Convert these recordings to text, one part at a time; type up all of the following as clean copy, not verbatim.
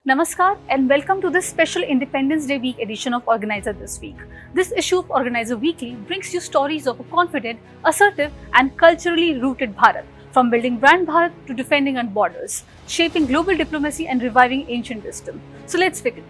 Namaskar and welcome to this special Independence Day week edition of Organizer This Week. This issue of Organizer Weekly brings you stories of a confident, assertive and culturally rooted Bharat, from building brand Bharat to defending our borders, shaping global diplomacy and reviving ancient wisdom. So let's begin.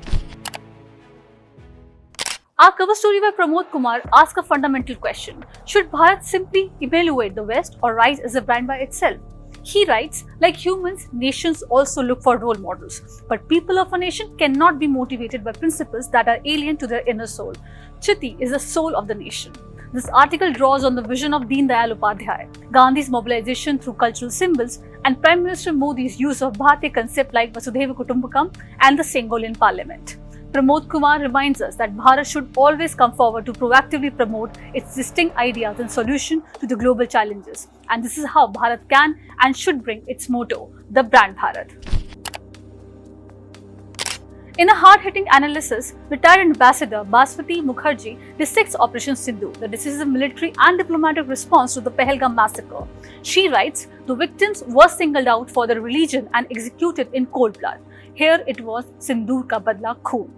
Our cover story by Pramod Kumar asks a fundamental question: should Bharat simply evaluate the West or rise as a brand by itself? He writes, like humans, nations also look for role models, but people of a nation cannot be motivated by principles that are alien to their inner soul. Chiti is the soul of the nation. This article draws on the vision of Deen Dayal Upadhyay, Gandhi's mobilization through cultural symbols, and Prime Minister Modi's use of Bharatiya concepts like Vasudhaiva Kutumbakam and the Singolian Parliament. Pramod Kumar reminds us that Bharat should always come forward to proactively promote its distinct ideas and solutions to the global challenges. And this is how Bharat can and should bring its motto, the brand Bharat. In a hard-hitting analysis, retired Ambassador Baswati Mukherjee dissects Operation Sindhu, the decisive military and diplomatic response to the Pahalgam massacre. She writes, the victims were singled out for their religion and executed in cold blood. Here it was Sindoor Ka Badla Khoon.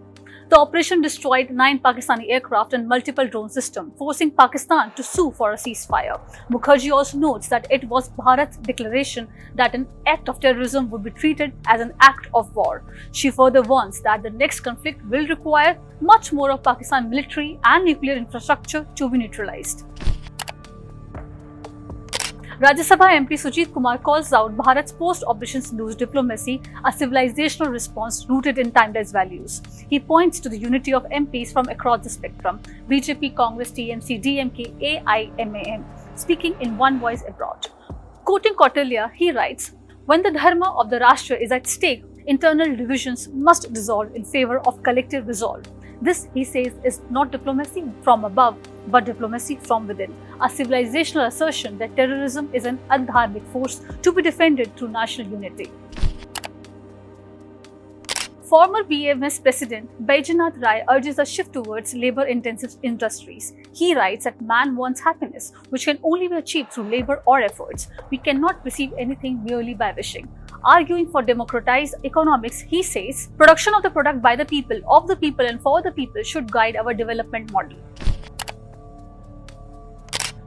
The operation destroyed 9 Pakistani aircraft and multiple drone systems, forcing Pakistan to sue for a ceasefire. Mukherjee also notes that it was Bharat's declaration that an act of terrorism would be treated as an act of war. She further warns that the next conflict will require much more of Pakistan's military and nuclear infrastructure to be neutralized. Rajya Sabha MP Sujit Kumar calls out Bharat's post-Operation Sindhu's diplomacy a civilizational response rooted in timeless values. He points to the unity of MPs from across the spectrum: BJP, Congress, TMC, DMK, AIMAM, speaking in one voice abroad. Quoting Kautilya, he writes, when the dharma of the Rashtra is at stake, internal divisions must dissolve in favor of collective resolve. This, he says, is not diplomacy from above, but diplomacy from within, a civilizational assertion that terrorism is an adharmic force to be defended through national unity. Former BMS President Baidyanath Rai urges a shift towards labor-intensive industries. He writes that man wants happiness, which can only be achieved through labor or efforts. We cannot receive anything merely by wishing. Arguing for democratized economics, he says, production of the product by the people, of the people and for the people should guide our development model.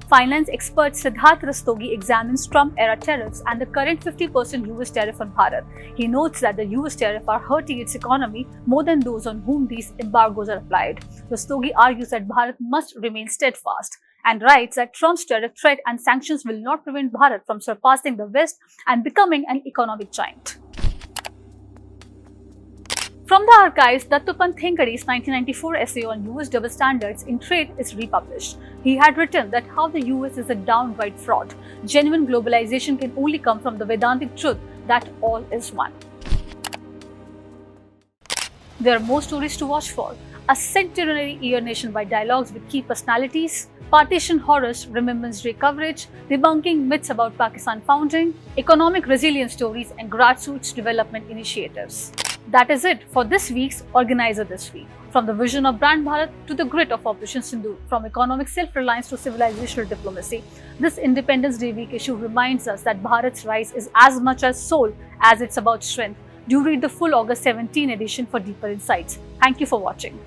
Finance expert Siddharth Rastogi examines Trump-era tariffs and the current 50% US tariff on Bharat. He notes that the US tariffs are hurting its economy more than those on whom these embargoes are applied. Rastogi argues that Bharat must remain steadfast and writes that Trump's tariff threat and sanctions will not prevent Bharat from surpassing the West and becoming an economic giant. From the archives, Dattopant Thengadi's 1994 essay on US double standards in trade is republished. He had written that how the US is a downright fraud. Genuine globalization can only come from the Vedantic truth that all is one. There are more stories to watch for. A centenary year nationwide dialogues with key personalities, partition horrors, Remembrance Day coverage, debunking myths about Pakistan founding, economic resilience stories and grassroots development initiatives. That is it for this week's Organizer This Week. From the vision of Brand Bharat to the grit of Operation Sindhu, from economic self-reliance to civilizational diplomacy, this Independence Day week issue reminds us that Bharat's rise is as much as soul as it's about strength. Do read the full August 17 edition for deeper insights. Thank you for watching.